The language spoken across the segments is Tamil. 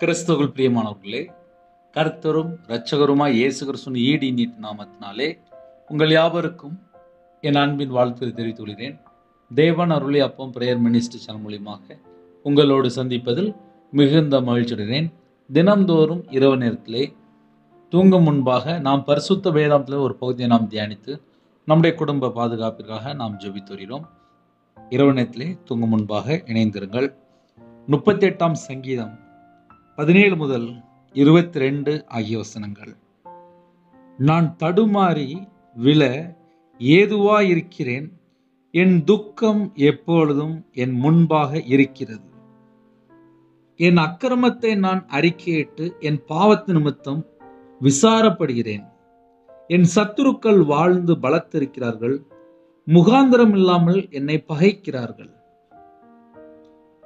கிறிஸ்துவுக்குள் பிரியமானவர்களே, கர்த்தரும் இரட்சகருமாய் இயேசு கிறிஸ்துவின் ஈடு இனிய நாமத்தினாலே உங்கள் யாவருக்கும் என் அன்பின் வாழ்த்துக்களை தெரிவித்துக் கொள்கிறேன். தேவன் அருளி அப்பம் பிரேயர் மினிஸ்ட்ரி சேனல் மூலியமாக உங்களோடு சந்திப்பதில் மிகுந்த மகிழ்ச்சி அடைகிறேன். தினம்தோறும் இரவு நேரத்திலே தூங்கும் முன்பாக நாம் பரிசுத்த வேதாந்தத்தில் ஒரு பகுதியை நாம் தியானித்து நம்முடைய குடும்ப பாதுகாப்பிற்காக நாம் ஜெபித்து வருகிறோம். இரவு நேரத்திலே தூங்கும் முன்பாக இணைந்திருங்கள். 38ஆம் சங்கீதம் 17 முதல் 22 ஆகிய வசனங்கள். நான் தடுமாறி விழ ஏதுவாயிருக்கிறேன், என் துக்கம் எப்பொழுதும் என் முன்பாக இருக்கிறது. என் அக்கிரமத்தை நான் அறிக்கையிட்டு என் பாவத்து நிமித்தம் விசாரப்படுகிறேன். என் சத்துருக்கள் வாழ்ந்து பலத்திருக்கிறார்கள், முகாந்திரம் இல்லாமல் என்னை பகைக்கிறார்கள்.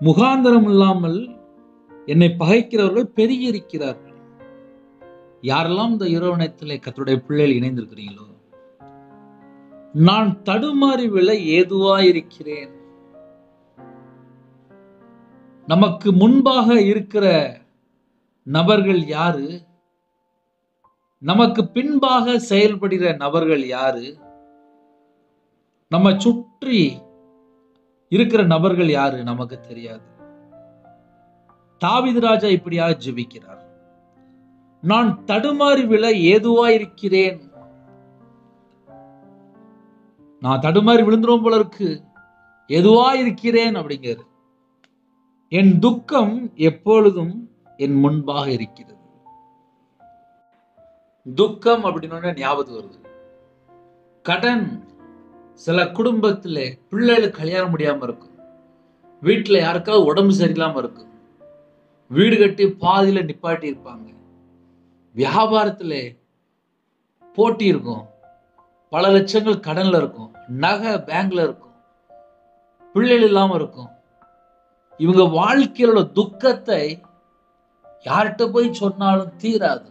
முகாந்திரம் இல்லாமல் என்னை பகைக்கிறவர்கள் பெருகியிருக்கிறார்கள். யாரெல்லாம் இந்த இரவு நேரத்திலே கர்த்தருடைய பிள்ளைகள் இணைந்திருக்கிறீங்களோ, நான் தடுமாறி விழ ஏதுவாயிருக்கிறேன். நமக்கு முன்பாக இருக்கிற நபர்கள் யாரு? நமக்கு பின்பாக செயல்படுகிற நபர்கள் யாரு? நம்ம சுற்றி இருக்கிற நபர்கள் யாரு நமக்கு தெரியாது. தாவீது ராஜா இப்படியாக ஜெபிக்கிறார், நான் தடுமாறி விழ ஏதுவாயிருக்கிறேன். நான் தடுமாறி விழுந்துரும் போல இருக்கு, ஏதுவாயிருக்கிறேன் அப்படிங்கிறது. என் துக்கம் எப்பொழுதும் என் முன்பாக இருக்கிறது. துக்கம் அப்படின்னு ஞாபகம் வருது. கடன். சில குடும்பத்துல பிள்ளைகளுக்கு கல்யாணம் முடியாம இருக்கும், வீட்டுல யாருக்காவது உடம்பு சரியில்லாம இருக்கும், வீடு கட்டி பாதியில நிப்பாட்டி இருப்பாங்க, வியாபாரத்துல போட்டி இருக்கும், பல லட்சங்கள் கடன்ல இருக்கும், நகை பேங்க்ல இருக்கும், பிள்ளைகள் இல்லாம இருக்கும். இவங்க வாழ்க்கையோட துக்கத்தை யார்கிட்ட போய் சொன்னாலும் தீராது.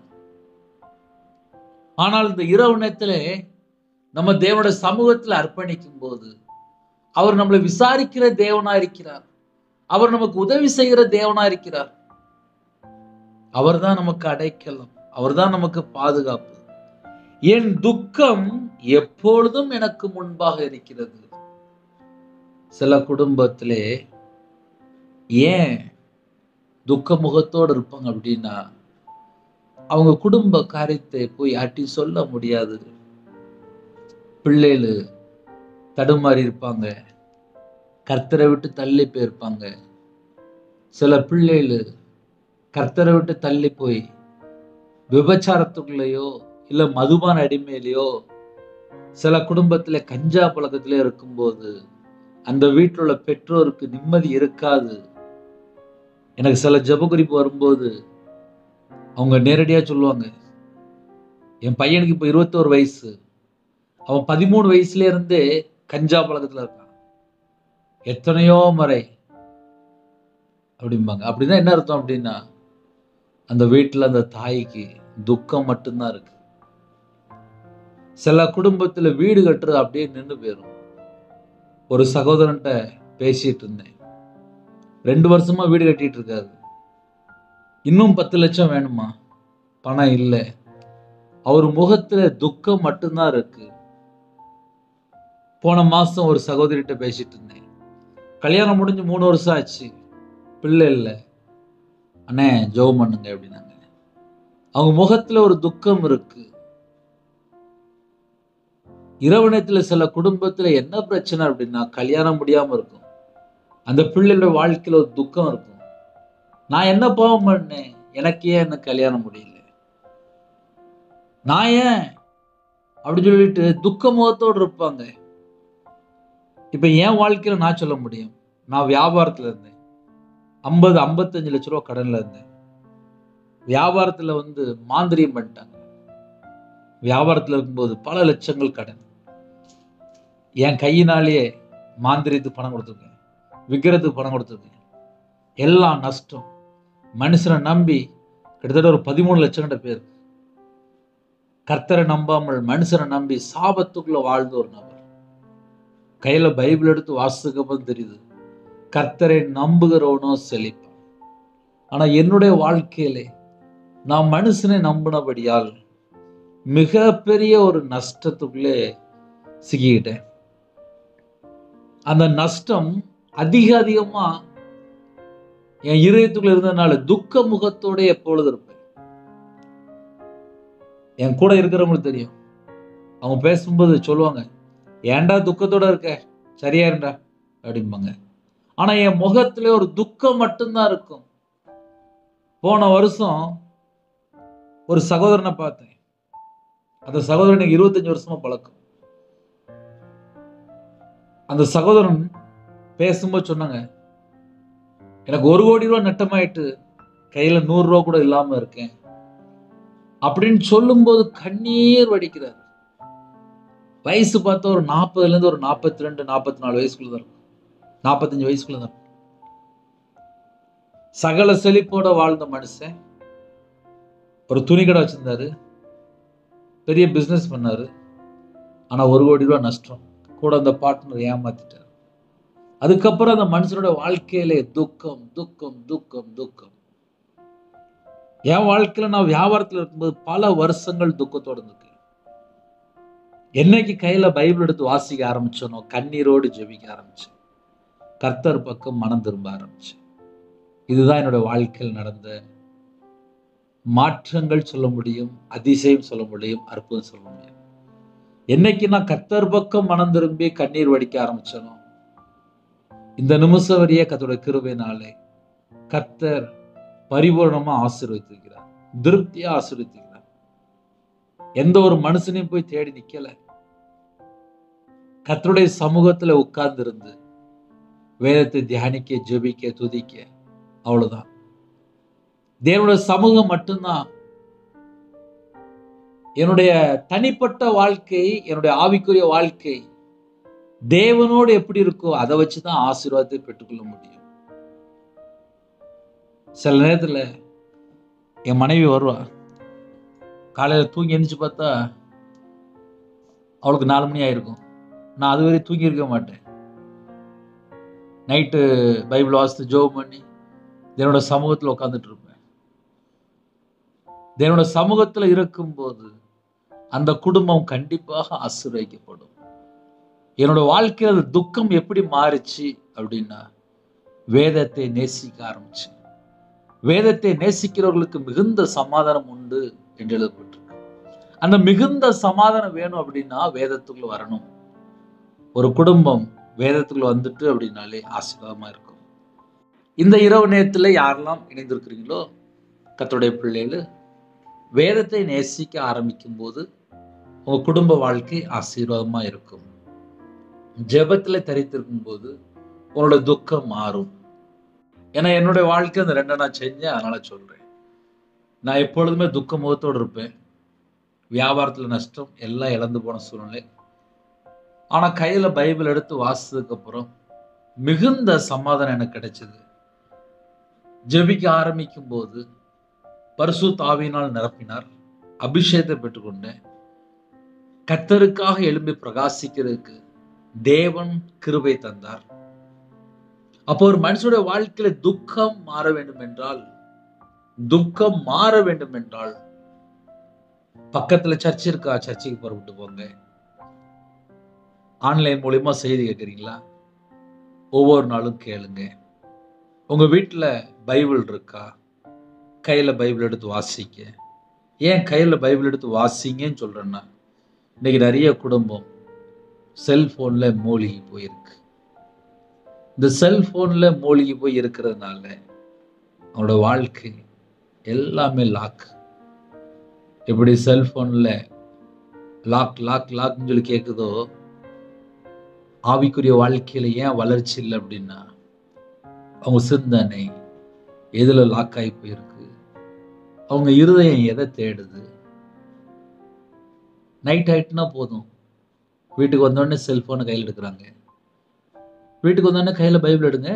ஆனால் இந்த இரவு நேரத்திலே நம்ம தேவனுடைய சமூகத்தில் அர்ப்பணிக்கும் போது அவர் நம்மளை விசாரிக்கிற தேவனா இருக்கிறார். அவர் நமக்கு உதவி செய்கிற தேவனா இருக்கிறார். அவர்தான் நமக்கு அடைக்கலம், அவர்தான் நமக்கு பாதுகாப்பு. என் துக்கம் எப்பொழுதும் எனக்கு முன்பாக இருக்கிறது. சில குடும்பத்திலே ஏன் துக்க முகத்தோடு இருப்பாங்க அப்படின்னா, அவங்க குடும்ப காரியத்தை போய் யார்ட்டி சொல்ல முடியாது. பிள்ளைகள் தடுமாறி இருப்பாங்க, கர்த்தரை விட்டு தள்ளி போயிருப்பாங்க. சில பிள்ளைகள் கர்த்தரை விட்டு தள்ளி போய் விபச்சாரத்துக்குள்ளேயோ இல்ல மதுபான அடிமையிலையோ, சில குடும்பத்துல கஞ்சா பழக்கத்திலே இருக்கும்போது அந்த வீட்டில் உள்ள பெற்றோருக்கு நிம்மதி இருக்காது. எனக்கு சில ஜெப குறிப்பு வரும்போது அவங்க நேரடியா சொல்லுவாங்க, என் பையனுக்கு இப்ப 21 வயசு, அவன் 13 வயசுல இருந்தே கஞ்சா பழக்கத்துல இருக்கான், எத்தனையோ முறை அப்படிம்பாங்க. அப்படின்னா என்ன அர்த்தம் அப்படின்னா, அந்த வீட்டுல அந்த தாய்க்கு துக்கம் மட்டும்தான் இருக்கு. சில குடும்பத்துல வீடு கட்டுறது அப்படியே நின்று போயிடும். ஒரு சகோதரன்ட்ட பேசிட்டு இருந்தேன், 2 வருஷமா வீடு கட்டிட்டு இருக்காரு. இன்னும் 10 லட்சம் வேணுமா, பணம் இல்லை. அவர் முகத்துல துக்கம் மட்டும்தான் இருக்கு. போன மாசம் ஒரு சகோதரிட்ட பேசிட்டு இருந்தேன், கல்யாணம் முடிஞ்சு 3 வருஷம் ஆச்சு, பிள்ளை இல்லை. அண்ணே ஜெபம் பண்ணுங்க அப்படின்னாங்க. அவங்க முகத்துல ஒரு துக்கம் இருக்கு. இரவு நேரத்துல சில குடும்பத்துல என்ன பிரச்சனை அப்படின்னா, கல்யாணம் முடியாம இருக்கும், அந்த பிள்ளையோட வாழ்க்கையில ஒரு துக்கம் இருக்கும். நான் என்ன பாவம் பண்ணேன், எனக்கு ஏன் என்ன கல்யாணம் முடியல, நான் ஏன் அப்படின்னு சொல்லிட்டு துக்க முகத்தோடு இருப்பாங்க. இப்ப என் வாழ்க்கையில நான் சொல்ல முடியும், நான் வியாபாரத்துல இருந்தேன், 55 லட்ச ரூபா கடன்ல இருந்தேன். வியாபாரத்துல மாந்திரியம் பண்ணிட்டாங்க. வியாபாரத்துல இருக்கும்போது பல லட்சங்கள் கடன். என் கையினாலேயே மாந்திரியத்துக்கு பணம் கொடுத்துருக்கேன், விக்கிறதுக்கு பணம் கொடுத்துருக்கேன், எல்லாம் நஷ்டம். மனுஷனை நம்பி கிட்டத்தட்ட ஒரு 13 லட்சம் கிட்ட பேர். கர்த்தரை நம்பாமல் மனுஷனை நம்பி சாபத்துக்குள்ள வாழ்ந்த ஒரு நபர். கையில பைபிள் எடுத்து வாசிக்கப்போ தெரியுது, கர்த்தரை நம்புகிறவனோ செழிப்பான், ஆனா என்னுடைய வாழ்க்கையிலே நான் மனுஷனை நம்பினபடியால் மிகப்பெரிய ஒரு நஷ்டத்துக்குள்ளே சிக்கிக்கிட்டேன். அந்த நஷ்டம் அதிகமா என் இதயத்துக்குள்ள இருந்ததுனால துக்க முகத்தோட எப்பொழுது இருப்பேன். என் கூட இருக்கிறவங்களுக்கு தெரியும். அவங்க பேசும்போது சொல்லுவாங்க, ஏன்டா துக்கத்தோட இருக்க, சரியா இருண்டா அப்படிம்பாங்க. ஆனா என் முகத்துல ஒரு துக்கம் மட்டும்தான் இருக்கும். போன வருஷம் ஒரு சகோதரனை பார்த்தேன். அந்த சகோதரன் 25 வருஷமா பழக்கம். அந்த சகோதரன் பேசும்போது சொன்னாங்க, எனக்கு 1 கோடி ரூபாய் நட்டமாயிட்டு கையில 100 ரூபா கூட இல்லாம இருக்கேன் அப்படின்னு சொல்லும்போது கண்ணீர் வடிக்கிறார். வயசு பார்த்தா ஒரு 40ல இருந்து ஒரு 42 44 வயசுக்குள்ளதான் இருக்கும், 45 வயசுக்குள்ளதான் இருக்கும். சகல செழிப்போட வாழ்ந்த மனுஷன். ஒரு துணி கடை வச்சிருந்தாரு, பெரிய பிசினஸ் பண்ணாரு. ஆனா 1 கோடி ரூபாய் நஷ்டம். கூட அந்த பார்ட்னர் ஏமாத்திட்டார். அதுக்கப்புறம் அந்த மனுஷனோட வாழ்க்கையிலே துக்கம் துக்கம் துக்கம் துக்கம். என் வாழ்க்கையில நான் வியாபாரத்தில் இருக்கும்போது பல வருஷங்கள் துக்கத்தோடு இருந்திருக்கேன். என்னைக்கு கையில பைபிள் எடுத்து வாசிக்க ஆரம்பிச்சனோ கண்ணீரோடு ஜெபிக்க ஆரம்பிச்சேன். கர்த்தர் பக்கம் மனம் திரும்ப ஆரம்பிச்சேன். இதுதான் என்னோட வாழ்க்கையில் நடந்த மாற்றங்கள் சொல்ல முடியும், அதிசயம் சொல்ல முடியும், அற்புதம் சொல்ல முடியும். என்னைக்கு நான் கர்த்தர் பக்கம் மனம் திரும்பி கண்ணீர் வடிக்க ஆரம்பிச்சனோ இந்த நிமிஷம் வரைய கர்த்தருடைய கிருபையினாலே கர்த்தர் பரிபூர்ணமா ஆசீர்வதித்திருக்கிறார், திருப்தியா ஆசீர்வதித்திருக்கிறார். எந்த ஒரு மனுஷனையும் போய் தேடி நிக்கல. கர்த்தருடைய சமூகத்துல உட்கார்ந்து இருந்து வேதத்தை தியானிக்க, ஜெபிக்க, துதிக்க, அவ்வளவுதான். தேவனுடைய சமூகம் மட்டும்தான் என்னுடைய தனிப்பட்ட வாழ்க்கை, என்னுடைய ஆவிக்குரிய வாழ்க்கை தேவனோடு எப்படி இருக்கோ அதை வச்சுதான் ஆசீர்வாதத்தை பெற்றுக்கொள்ள முடியும். சில நேரத்துல என் மனைவி வருவா, காலையில தூங்கி எழுந்துச்சு பார்த்தா அவளுக்கு 4 மணி ஆயிருக்கும். நான் அதுவரை தூங்கி இருக்க மாட்டேன். நைட்டு பைபிள் வாசித்து ஜெபம் பண்ணி தேவனோட சமூகத்துல உட்கார்ந்துட்டு இருப்பேன். தேவனோட சமூகத்துல இருக்கும்போது அந்த குடும்பம் கண்டிப்பாக ஆசீர்வதிக்கப்படும். என்னோட வாழ்க்கையில் துக்கம் எப்படி மாறிச்சு அப்படின்னா, வேதத்தை நேசிக்க ஆரம்பிச்சு. வேதத்தை நேசிக்கிறவர்களுக்கு மிகுந்த சமாதானம் உண்டு என்று எழுதப்பட்டிருக்கு. அந்த மிகுந்த சமாதானம் வேணும் அப்படின்னா வேதத்துக்குள்ள வரணும். ஒரு குடும்பம் வேதத்துக்குள்ள வந்துட்டு அப்படின்னாலே ஆசீர்வாதமா இருக்கும். இந்த இரவு நேரத்துல யாரெல்லாம் இணைந்திருக்கிறீங்களோ கர்த்தருடைய பிள்ளைகள், வேதத்தை நேசிக்க ஆரம்பிக்கும் போது உங்க குடும்ப வாழ்க்கை ஆசீர்வாதமா இருக்கும். ஜெபத்துல தரித்திருக்கும் போது உங்களோட துக்கம் மாறும். ஏன்னா என்னுடைய வாழ்க்கை அந்த 2 நான் செஞ்சேன், அதனால சொல்றேன். நான் எப்பொழுதுமே துக்க முகத்தோடு இருப்பேன். வியாபாரத்துல நஷ்டம், எல்லாம் இழந்து போன சூழ்நிலை. ஆனா கையில பைபிள் எடுத்து வாசிச்சதுக்கு அப்புறம் மிகுந்த சமாதானம் எனக்கு கிடைச்சது. ஜெபிக்க ஆரம்பிக்கும் போது பரிசுத்த ஆவியினால் நிரப்பினார், அபிஷேகத்தை பெற்றுக்கொண்டேன். கர்த்தருக்காக எழும்பி பிரகாசிக்கிறதுக்கு தேவன் கிருபை தந்தார். அப்போ ஒரு மனுஷனுடைய வாழ்க்கையில துக்கம் மாற வேண்டும் என்றால் பக்கத்துல சர்ச் இருக்கா, சர்ச்சுக்கு புறப்பட்டு போங்க. ஆன்லைன் மூலியமா செய்தி கேட்குறீங்களா, ஒவ்வொரு நாளும் கேளுங்க. உங்க வீட்டுல பைபிள் இருக்கா, கையில பைபிள் எடுத்து வாசிக்க. ஏன் கையில பைபிள் எடுத்து வாசிங்கன்னு சொல்றேன்னா, இன்னைக்கு நிறைய குடும்பம் செல்போன்ல மூழ்கி போயிருக்கு. இந்த செல்போன்ல மூழ்கி போய் இருக்கிறதுனால அவனோட வாழ்க்கை எல்லாமே லாக். எப்படி செல்போன்ல லாக் லாக் லாக்னு சொல்லி கேட்குதோ, ஆவிக்குரிய வாழ்க்கையில ஏன் வளர்ச்சி இல்லை அப்படின்னா அவங்க சிந்தனை எதுல லாக் ஆகி போயிருக்கு, அவங்க இருதயம் எதை தேடுது. நைட் ஆயிட்டுனா போதும், வீட்டுக்கு வந்தோடனே செல்போனை கையில் எடுக்கிறாங்க. வீட்டுக்கு வந்தோடனே கையில பைபிள் எடுங்க.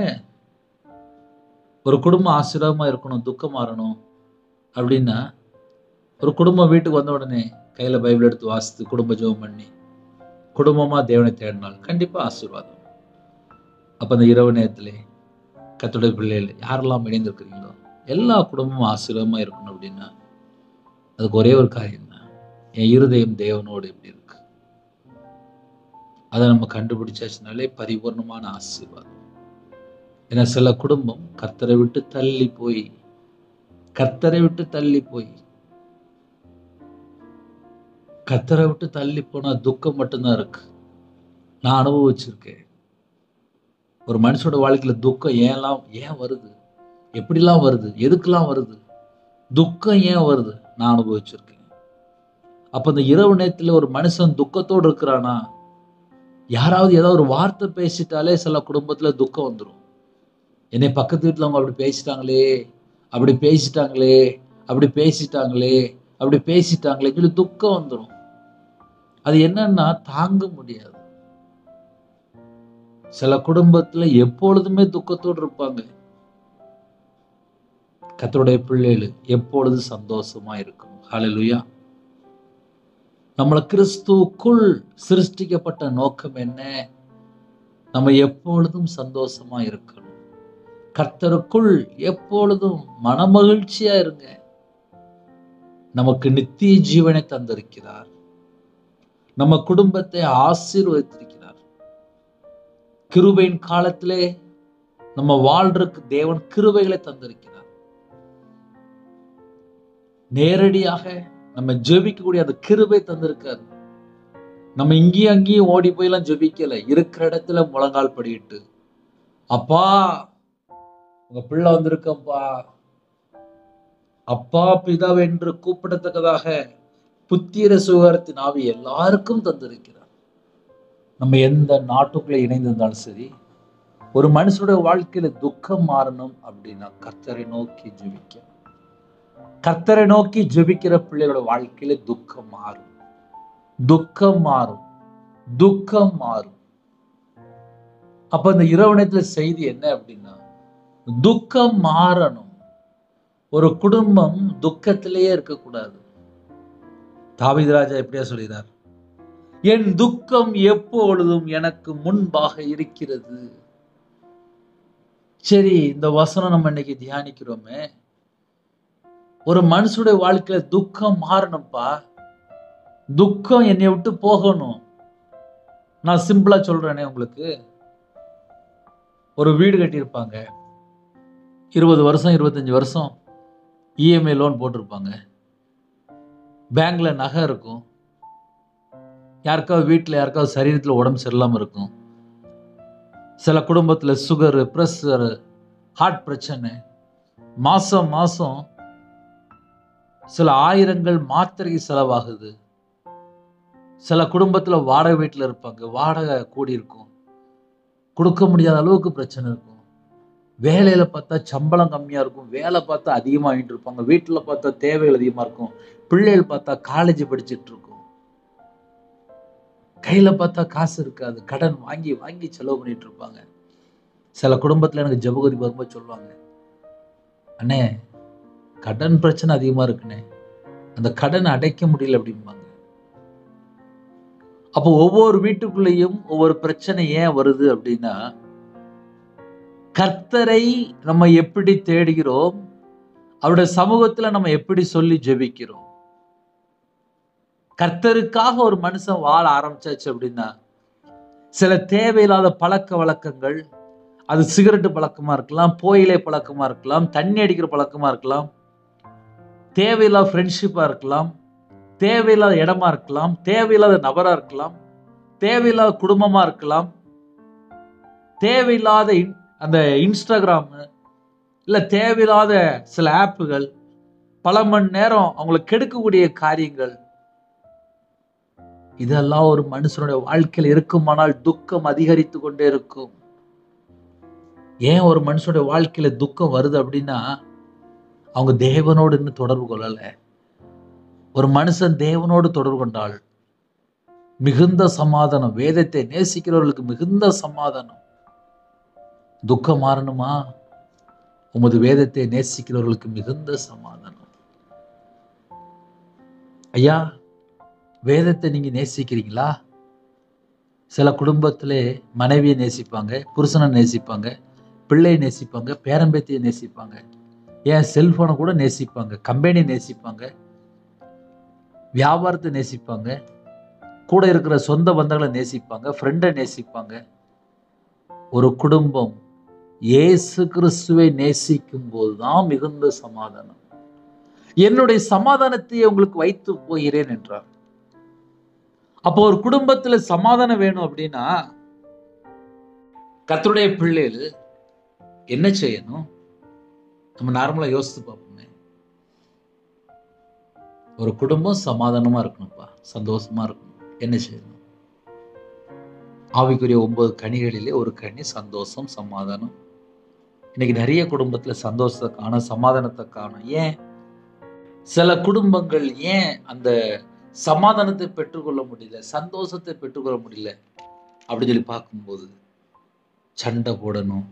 ஒரு குடும்பம் ஆசீர்வாதமா இருக்கணும், துக்கம் மாறணும் அப்படின்னா ஒரு குடும்பம் வீட்டுக்கு வந்த உடனே கையில பைபிள் எடுத்து வாசித்து குடும்ப ஜெபம் பண்ணி குடும்பமா தேவனை தேடினால் கண்டிப்பா ஆசீர்வாதம். அப்ப அந்த இரவு நேரத்திலே கர்த்தருடைய பிள்ளைகள் யாரெல்லாம் இணைந்திருக்கிறீங்களோ எல்லா குடும்பமும் ஆசீர்வாதமா இருக்கணும் அப்படின்னா அதுக்கு ஒரே ஒரு காரியம் தான், என் இருதயம் தேவனோடு எப்படி இருக்கு. அதை நம்ம கண்டுபிடிச்சாச்சுனாலே பரிபூர்ணமான ஆசீர்வாதம். ஏன்னா சில குடும்பம் கர்த்தரை விட்டு தள்ளி போய் கர்த்தரை விட்டு தள்ளி போனா துக்கம் மட்டும்தான் இருக்கு. நான் அனுபவிச்சிருக்கேன். ஒரு மனுஷனோட வாழ்க்கையில துக்கம் ஏன் வருது, எப்படிலாம் வருது, எதுக்கெல்லாம் வருது, துக்கம் ஏன் வருது, நான் அனுபவிச்சிருக்கேன். அப்ப இந்த இரவு நேரத்துல ஒரு மனுஷன் துக்கத்தோடு இருக்கிறானா, யாராவது ஏதாவது ஒரு வார்த்தை பேசிட்டாலே சில குடும்பத்துல துக்கம் வந்துடும். என்னை பக்கத்து வீட்டுல அவங்க அப்படி பேசிட்டாங்களே சொல்லி துக்கம் வந்துடும். அது என்னன்னா தாங்க முடியாது. சில குடும்பத்துல எப்பொழுதுமே துக்கத்தோடு இருப்பாங்க. கர்த்தருடைய பிள்ளைகள் எப்பொழுதும் சந்தோஷமா இருக்கும். ஹல்லேலூயா. நம்மள கிறிஸ்துவுக்குள் சிருஷ்டிக்கப்பட்ட நோக்கம் என்ன? நம்ம எப்பொழுதும் சந்தோஷமா இருக்கணும். கர்த்தருக்குள் எப்பொழுதும் மனமகிழ்ச்சியா இருங்க. நமக்கு நித்திய ஜீவனை தந்திருக்கிறார். நம்ம குடும்பத்தை ஆசீர்வதித்திருக்கிறார். கிருபையின் காலத்திலே நம்ம வாழ்றதுக்கு தேவன் கிருபைகளை தந்திருக்கிறார். நேரடியாக நம்ம ஜெபிக்கக்கூடிய அந்த கிருபை தந்திருக்காரு. நம்ம இங்கேயும் அங்கேயும் ஓடி போயெல்லாம் ஜெபிக்கல. இருக்கிற இடத்துல முழங்கால் படியிட்டு, அப்பா உங்க பிள்ளை வந்திருக்கப்பா, அப்பா பிதாவே என்று கூப்பிடத்தக்கதாக புத்திர சுகாரத்தின் ஆவி எல்லாருக்கும் தந்திருக்கிறார். நம்ம எந்த நாட்டுக்குள்ள இணைந்திருந்தாலும் சரி, ஒரு மனுஷனுடைய வாழ்க்கையில துக்கம் மாறணும் அப்படின்னா கர்த்தரை நோக்கி ஜெபிக்க. கர்த்தரை நோக்கி ஜெபிக்கிற பிள்ளைகளோட வாழ்க்கையில துக்கம் மாறும். அப்ப இந்த இரவு நேரத்துல செய்தி என்ன அப்படின்னா, துக்கம் மாறணும். ஒரு குடும்பம் துக்கத்திலேயே இருக்கக்கூடாது. தாவீது ராஜா எப்படியா சொல்கிறார், என் துக்கம் எப்பொழுதும் எனக்கு முன்பாக இருக்கிறது. சரி, இந்த வசனம் நம்ம இன்னைக்கு தியானிக்கிறோமே, ஒரு மனுஷனுடைய வாழ்க்கையில துக்கம் மாறணும்ப்பா. துக்கம் என்னை விட்டு போகணும். நான் சிம்பிளா சொல்றேனே, உங்களுக்கு ஒரு வீடு கட்டியிருப்பாங்க, 20 வருஷம் 25 வருஷம் இஎம்ஐ லோன் போட்டிருப்பாங்க. பேங்க்ல நகை இருக்கும். யாருக்காவது சரீரத்தில் உடம்பு சரியில்லாம இருக்கும். சில குடும்பத்துல சுகரு, பிரஷர், ஹார்ட் பிரச்சனை, மாசம் மாசம் சில ஆயிரங்கள் மாத்திரை செலவாகுது. சில குடும்பத்துல வாடகை வீட்டுல இருப்பாங்க, வாடகை கூடி இருக்கும், கொடுக்க முடியாத அளவுக்கு பிரச்சனை இருக்கும். வேலையில பார்த்தா சம்பளம் கம்மியா இருக்கும், வேலை பார்த்தா அதிகமா வாங்கிட்டு இருப்பாங்க, வீட்டுல பார்த்தா தேவைகள் அதிகமா இருக்கும், பிள்ளைகள் பார்த்தா காலேஜ் படிச்சுட்டு இருக்கும், கையில பார்த்தா காசு இருக்காது, கடன் வாங்கி வாங்கி செலவு பண்ணிட்டு இருப்பாங்க. சில குடும்பத்துல எனக்கு ஜெபகுரி வரும்போது சொல்லுவாங்க, அண்ணே கடன் பிரச்சனை அதிகமா இருக்குண்ணே, அந்த கடனை அடைக்க முடியல அப்படிம்பாங்க. அப்போ ஒவ்வொரு வீட்டுக்குள்ளேயும் ஒவ்வொரு பிரச்சனை ஏன் வருது அப்படின்னா, கர்த்தரை நம்ம எப்படி தேடுகிறோம், அவருடைய சமூகத்துல நம்ம எப்படி சொல்லி ஜெபிக்கிறோம். கர்த்தருக்காக ஒரு மனுஷன் வாழ ஆரம்பிச்சாச்சு அப்படின்னா, சில தேவையில்லாத பழக்க வழக்கங்கள், அது சிகரெட்டு பழக்கமா இருக்கலாம், புகையிலை பழக்கமா இருக்கலாம், தண்ணி அடிக்கிற பழக்கமா இருக்கலாம், தேவையில்லாத ஃப்ரெண்ட்ஷிப்பா இருக்கலாம், தேவையில்லாத இடமா இருக்கலாம், தேவையில்லாத நபரா இருக்கலாம், தேவையில்லாத குடும்பமா இருக்கலாம், தேவையில்லாத அந்த இன்ஸ்டாகிராம், இல்ல தேவையில்லாத சில ஆப்புகள், பல மணி நேரம் அவங்களை கெடுக்கக்கூடிய காரியங்கள், இதெல்லாம் ஒரு மனுஷனுடைய வாழ்க்கையில் இருக்குமானால் துக்கம் அதிகரித்து கொண்டே இருக்கும். ஏன் ஒரு மனுஷனுடைய வாழ்க்கையில துக்கம் வருது அப்படின்னா, அவங்க தேவனோடு இன்னும் தொடர்பு கொள்ளல. ஒரு மனுஷன் தேவனோடு தொடர்பு கொண்டால் மிகுந்த சமாதானம், வேதத்தை நேசிக்கிறவர்களுக்கு மிகுந்த சமாதானம். துக்கம் மாறணுமா, உமது வேதத்தை நேசிக்கிறவர்களுக்கு மிகுந்த சமாதானம். ஐயா, வேதத்தை நீங்க நேசிக்கிறீங்களா? சில குடும்பத்திலே மனைவியை நேசிப்பாங்க, புருஷனை நேசிப்பாங்க, பிள்ளையை நேசிப்பாங்க, பேரம்பேத்தியை நேசிப்பாங்க. ஏன் செல்போனை கூட நேசிப்பாங்க, கம்பெனி நேசிப்பாங்க, வியாபாரத்தை நேசிப்பாங்க, கூட இருக்கிற சொந்த பந்தங்களை நேசிப்பாங்க, ஃப்ரெண்டை நேசிப்பாங்க. ஒரு குடும்பம் இயேசு கிறிஸ்துவை நேசிக்கும் போதுதான் மிகுந்த சமாதானம். என்னுடைய சமாதானத்தை உங்களுக்கு வைத்து போகிறேன் என்றார். அப்போ ஒரு குடும்பத்துல சமாதானம் வேணும் அப்படின்னா கர்த்தருடைய பிள்ளைகள் என்ன செய்யணும்? நம்ம நார்மலா யோசித்து பார்ப்போமே. ஒரு குடும்பம் சமாதானமா இருக்கணும்ப்பா, சந்தோஷமா இருக்கணும். என்ன செய்யணும்? ஆவிக்குரிய 9 கனிகளிலே ஒரு கனி சந்தோஷம், சமாதானம். இன்னைக்கு நிறைய குடும்பத்துல சந்தோஷத்தை காணும், சமாதானத்தை காணும். ஏன் சில குடும்பங்கள் ஏன் அந்த சமாதானத்தை பெற்றுக்கொள்ள முடியல, சந்தோஷத்தை பெற்றுக்கொள்ள முடியல அப்படின்னு சொல்லி பார்க்கும்போது, சண்டை போடணும்,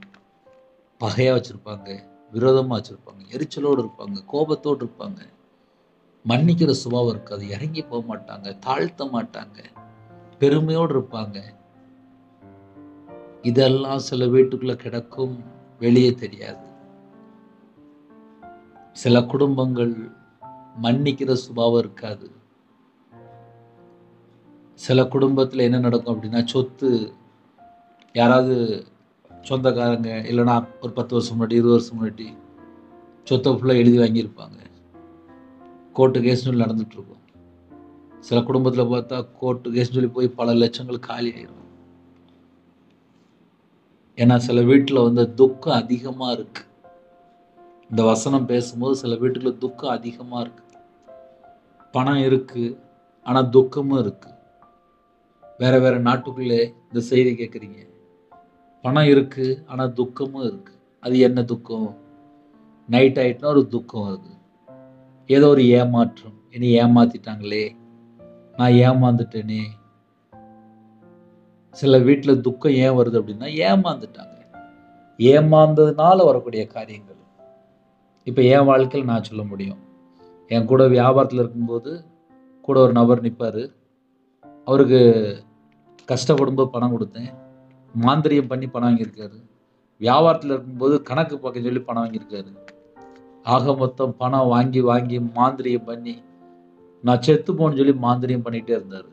பகையா வச்சிருப்பாங்க, விரோதமா வச்சிருப்பாங்க, எரிச்சலோடு இருப்பாங்க, கோபத்தோடு இருப்பாங்க, மன்னிக்கிற சுபாவம் இருக்காது, இறங்கி போக மாட்டாங்க, தாழ்த்த மாட்டாங்க, பெருமையோடு இருப்பாங்க. இதெல்லாம் சில வீட்டுக்குள்ள கிடக்கும், வெளியே தெரியாது. சில குடும்பங்கள் மன்னிக்கிற சுபாவம் இருக்காது. சில குடும்பத்துல என்ன நடக்கும் அப்படின்னா, சொத்து யாராவது சொந்தக்காரங்க இல்லைன்னா ஒரு 10 வருஷம் முன்னாடி 20 வருஷம் முன்னாடி சொத்தை ஃபுல்லாக எழுதி வாங்கியிருப்பாங்க. கோர்ட்டு கேஸ்னு நடந்துட்டு இருக்கும். சில குடும்பத்தில் பார்த்தா கோர்ட்டு கேஸ்னு சொல்லி போய் பல லட்சங்கள் காலி ஆயிடும். ஏன்னா சில வீட்டில் துக்கம் அதிகமாக இருக்கு. இந்த வசனம் பேசும்போது சில வீட்டுக்குள்ள துக்கம் அதிகமாக இருக்கு. பணம் இருக்கு, ஆனால் துக்கமும் இருக்கு. வேற வேற நாட்டுக்குள்ளே இந்த செய்தி கேட்குறீங்க. பணம் இருக்கு, ஆனால் துக்கமும் இருக்கு. அது என்ன துக்கம்? நைட் ஆயிட்டுனா ஒரு துக்கம் வருது. ஏதோ ஒரு ஏமாற்றம், இனி ஏமாத்திட்டாங்களே, நான் ஏமாந்துட்டேனே. சில வீட்டில் துக்கம் ஏன் வருது அப்படின்னா, ஏமாந்துட்டாங்க. ஏமாந்ததுனால வரக்கூடிய காரியங்கள். இப்போ என் வாழ்க்கையில் நான் சொல்ல முடியும். என் கூட வியாபாரத்தில் இருக்கும்போது கூட ஒரு நபர் நிற்பார். அவருக்கு கஷ்டப்படும்போது பணம் கொடுத்தேன். மாந்திரியம் பண்ணி பணம் வாங்கியிருக்காரு. வியாபாரத்தில் இருக்கும்போது கணக்கு பார்க்க சொல்லி பணம் வாங்கியிருக்காரு. ஆக மொத்தம் பணம் வாங்கி வாங்கி மாந்திரியம் பண்ணி நான் செத்து போன்னு சொல்லி மாந்திரியம் பண்ணிகிட்டே இருந்தார்.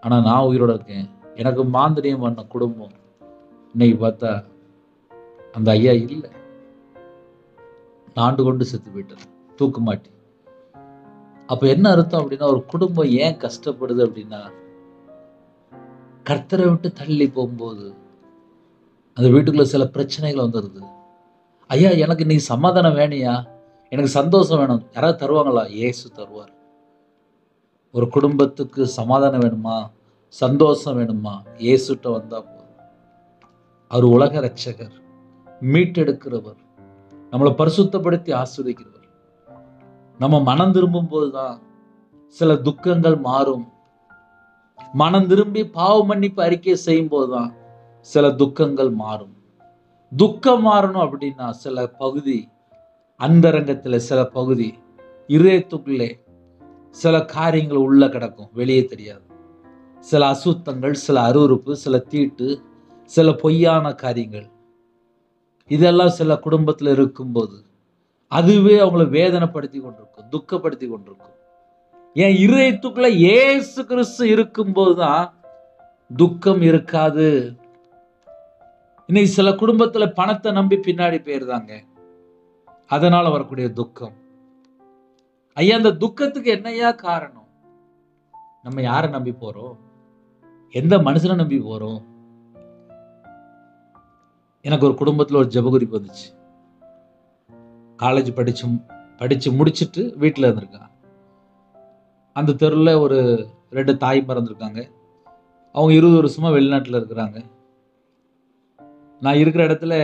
ஆனால் நான் உயிரோட இருக்கேன். எனக்கு மாந்திரியம் பண்ண குடும்பம் இன்னைக்கு பார்த்தா அந்த ஐயா இல்லை, நாண்டு கொண்டு செத்து போயிட்டார், தூக்கு மாட்டி. அப்போ என்ன அர்த்தம் அப்படின்னா, ஒரு குடும்பம் ஏன் கஷ்டப்படுது அப்படின்னா, கர்த்தரை விட்டு தள்ளி போகும்போது அந்த வீட்டுக்குள்ள சில பிரச்சனைகள் வந்துடுது. ஐயா எனக்கு இன்னைக்கு சமாதானம் வேணியா, எனக்கு சந்தோஷம் வேணும், யாராவது தருவாங்களா? இயேசு தருவார். ஒரு குடும்பத்துக்கு சமாதானம் வேணுமா, சந்தோஷம் வேணுமா, இயேசுட்ட வந்தா போதும். அவர் உலக இரட்சகர், மீட்டெடுக்கிறவர், நம்மளை பரிசுத்தப்படுத்தி ஆஸ்வதிக்கிறவர். நம்ம மனம் திரும்பும் போதுதான் சில துக்கங்கள் மாறும். மனம் திரும்பி பாவ மன்னிப்பு அறிக்கை செய்யும் போதுதான் சில துக்கங்கள் மாறும். துக்கம் மாறணும் அப்படின்னா சில பகுதி அந்தரங்கத்துல, சில பகுதி இதயத்துக்குள்ளே சில காரியங்கள் உள்ள கிடக்கும், வெளியே தெரியாது. சில அசுத்தங்கள், சில அருவருப்பு, சில தீட்டு, சில பொய்யான காரியங்கள், இதெல்லாம் சில குடும்பத்தில் இருக்கும்போது அதுவே அவங்கள வேதனைப்படுத்தி கொண்டிருக்கும், துக்கப்படுத்தி கொண்டிருக்கும். என் இதயத்துக்குள்ள இயேசு கிறிஸ்து இருக்கும்போதுதான் துக்கம் இருக்காது. இன்னைக்கு சில குடும்பத்துல பணத்தை நம்பி பின்னாடி போயிருந்தாங்க, அதனால வரக்கூடிய துக்கம். ஐயா அந்த துக்கத்துக்கு என்னையா காரணம்? நம்ம யாரை நம்பி போறோம்? எந்த மனுஷனை நம்பி போறோம்? எனக்கு ஒரு குடும்பத்துல ஒரு ஜெபகுறிப்பு வந்துச்சு. காலேஜ் படிச்சு முடிச்சுட்டு வீட்டில் இருந்திருக்காங்க. அந்த தெருவில் ஒரு 2 தாய் பிறந்திருக்காங்க. அவங்க 20 வருஷமா வெளிநாட்டில் இருக்கிறாங்க. நான் இருக்கிற இடத்துல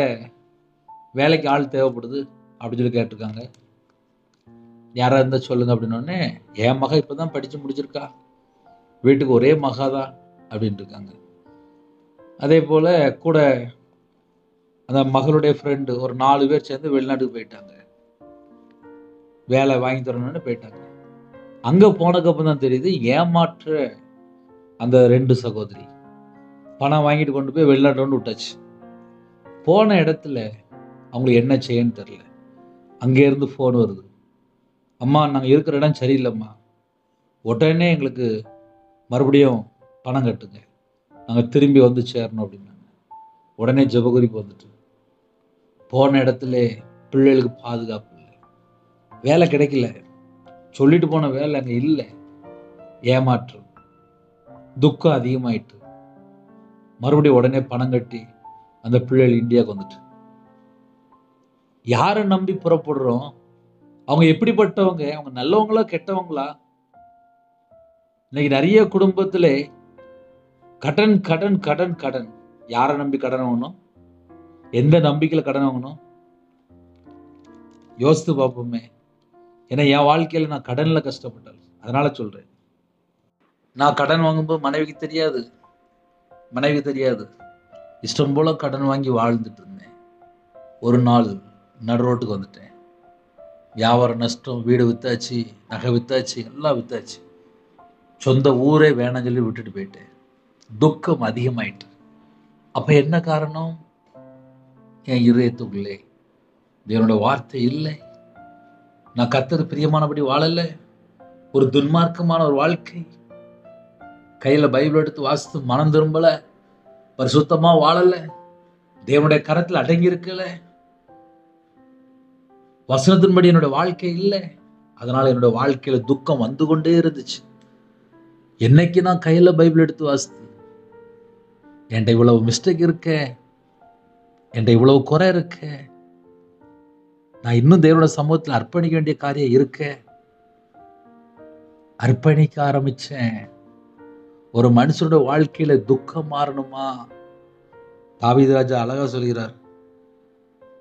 வேலைக்கு ஆள் தேவைப்படுது அப்படின்னு சொல்லி கேட்டிருக்காங்க. யாராக இருந்தால் சொல்லுங்க அப்படின்னோடனே, என் மக இப்போ தான் படித்து முடிச்சிருக்கா, வீட்டுக்கு ஒரே மகாதான் அப்படின்ட்டு இருக்காங்க. அதே போல் கூட அந்த மகளுடைய ஃப்ரெண்டு ஒரு 4 பேர் சேர்ந்து வெளிநாட்டுக்கு போயிட்டாங்க. வேலை வாங்கி தரணும்னு போயிட்டாங்க. அங்கே போனதுக்கப்புறம் தான் தெரியுது, ஏமாற்ற அந்த 2 சகோதரி பணம் வாங்கிட்டு கொண்டு போய் வெளிநாட்டு கொண்டு விட்டாச்சு. போன இடத்துல அவங்களுக்கு என்ன செய்யன்னு தெரியல. அங்கேருந்து ஃபோன் வருது, அம்மா நாங்கள் இருக்கிற இடம் சரியில்லைம்மா, உடனே எங்களுக்கு மறுபடியும் பணம் கட்டுங்க, நாங்கள் திரும்பி வந்து சேரணும் அப்படின்னாங்க. உடனே ஜெபகுறிப்பு வந்துட்டு, போன இடத்துல பிள்ளைகளுக்கு பாதுகாப்பு இல்லை, வேலை கிடைக்கல, சொல்லிட்டு போன வேலை அங்கே இல்லை, ஏமாற்றம், துக்கம் அதிகமாயிட்டு, மறுபடியும் உடனே பணம் கட்டி அந்த பிள்ளைகள் இந்தியாவுக்கு வந்துட்டு. யாரை நம்பி புறப்படுறோம்? அவங்க எப்படிப்பட்டவங்க? அவங்க நல்லவங்களா கெட்டவங்களா? இன்னைக்கு நிறைய குடும்பத்துல கடன் கடன் கடன் கடன். யாரை நம்பி கடன் வாங்கணும்? எந்த நம்பிக்கையில கடன் வாங்கணும்? யோசித்து பார்ப்போமே. ஏன்னா என் வாழ்க்கையில நான் கடன்ல கஷ்டப்பட்டேன். அதனால சொல்றேன், நான் கடன் வாங்கும்போது மனைவி தெரியாது, இஷ்டம் போல கடன் வாங்கி வாழ்ந்துட்டு இருந்தேன். ஒரு நாள் நடு ரோட்டுக்கு வந்துட்டேன். வியாபாரம் நஷ்டம், வீடு வித்தாச்சு, நகை வித்தாச்சு, எல்லாம் வித்தாச்சு. சொந்த ஊரே வேணாம் சொல்லி விட்டுட்டு போயிட்டேன். துக்கம் அதிகமாயிட்டு. அப்ப என்ன காரணம்? என் இதயத்துக்குள்ளே தேவனோட வார்த்தை இல்லை. நான் கர்த்தருக்கு பிரியமானபடி வாழல. ஒரு துன்மார்க்கமான ஒரு வாழ்க்கை. கையில பைபிள் எடுத்து வாசித்து மனம் திரும்பல, பரிசுத்தமா வாழல, தேவனுடைய கரத்தில் அடங்கி இருக்கல, வசனத்தின்படி என்னோட வாழ்க்கை இல்லை. அதனால என்னோட வாழ்க்கையில துக்கம் வந்து கொண்டே இருந்துச்சு. என்னைக்கு நான் கையில பைபிள் எடுத்து வாசித்து என்கிட்ட இவ்வளவு மிஸ்டேக் இருக்க, என்கிட்ட இவ்வளவு குறை இருக்க, நான் இன்னும் தேவனோட சமூகத்தில் அர்ப்பணிக்க வேண்டிய காரியம் இருக்க, அர்ப்பணிக்க ஆரம்பிச்சேன். ஒரு மனுஷனோட வாழ்க்கையில துக்கம் மாறணுமா? தாவீது ராஜா அழகா சொல்கிறார்,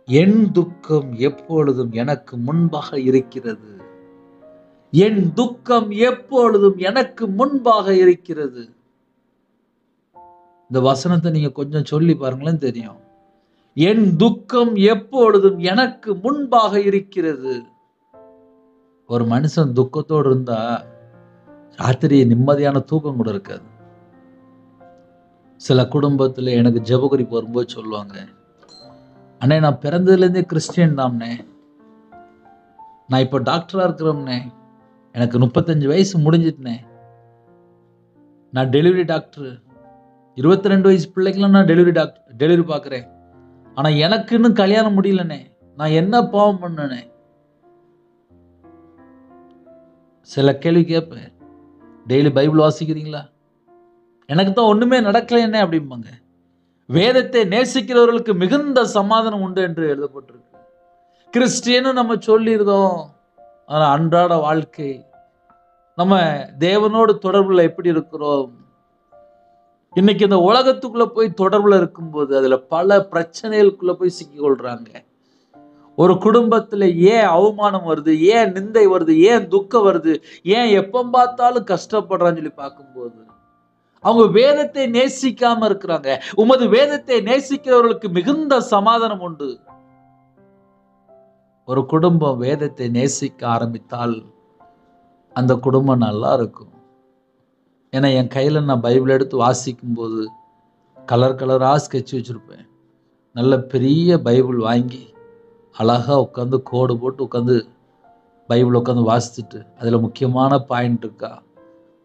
என் துக்கம் எப்பொழுதும் எனக்கு முன்பாக இருக்கிறது. என் துக்கம் எப்பொழுதும் எனக்கு முன்பாக இருக்கிறது. இந்த வசனத்தை நீங்க கொஞ்சம் சொல்லி பாருங்களேன், தெரியும். என் துக்கம் எப்பொழுதும் எனக்கு முன்பாக இருக்கிறது. ஒரு மனுஷன் துக்கத்தோடு இருந்தா ராத்திரி நிம்மதியான தூக்கம் கூட இருக்காது. சில குடும்பத்துல எனக்கு ஜெபகுறிப்பு வரும்போது சொல்லுவாங்க, அண்ணே நான் பிறந்ததுல இருந்தே கிறிஸ்டியன் தாம்னே, நான் இப்போ டாக்டரா இருக்கிறோம்னே, எனக்கு 35 வயசு முடிஞ்சிட்டுனே, நான் டெலிவரி டாக்டர், 22 வயசு பிள்ளைக்கெல்லாம் நான் டெலிவரி பார்க்குறேன், ஆனா எனக்கு இன்னும் கல்யாணம் முடியலனே, நான் என்ன பாவம் பண்ணனே? சில கேள்வி கேட்பேன், டெய்லி பைபிள் வாசிக்கிறீங்களா? எனக்கு தான் ஒண்ணுமே நடக்கல என்ன அப்படிம்பாங்க. வேதத்தை நேசிக்கிறவர்களுக்கு மிகுந்த சமாதானம் உண்டு என்று எழுதப்பட்டிருக்கு. கிறிஸ்டியன்னு நம்ம சொல்லியிருந்தோம், ஆனா அன்றாட வாழ்க்கை, நம்ம தேவனோடு தொடர்புல எப்படி இருக்கிறோம்? இன்னைக்கு இந்த உலகத்துக்குள்ள போய் தொடர்புல இருக்கும்போது அதுல பல பிரச்சனைகளுக்குள்ள போய் சிக்கிக் கொள்றாங்க. ஒரு குடும்பத்துல ஏன் அவமானம் வருது, ஏன் நிந்தை வருது, ஏன் துக்கம் வருது, ஏன் எப்ப பார்த்தாலும் கஷ்டப்படுறான்னு சொல்லி பார்க்கும்போது அவங்க வேதத்தை நேசிக்காம இருக்கிறாங்க. உமது வேதத்தை நேசிக்கிறவர்களுக்கு மிகுந்த சமாதானம் உண்டு. ஒரு குடும்பம் வேதத்தை நேசிக்க ஆரம்பித்தால் அந்த குடும்பம் நல்லா இருக்கும். ஏன்னா என் கையில நான் பைபிள் எடுத்து வாசிக்கும் போது கலர் கலரா ஸ்கெட்ச் வச்சிருப்பேன். நல்ல பெரிய பைபிள் வாங்கி அழகா உட்காந்து கோடு போட்டு உட்காந்து பைபிள் உட்காந்து வாசிச்சுட்டு அதுல முக்கியமான பாயிண்ட் இருக்கா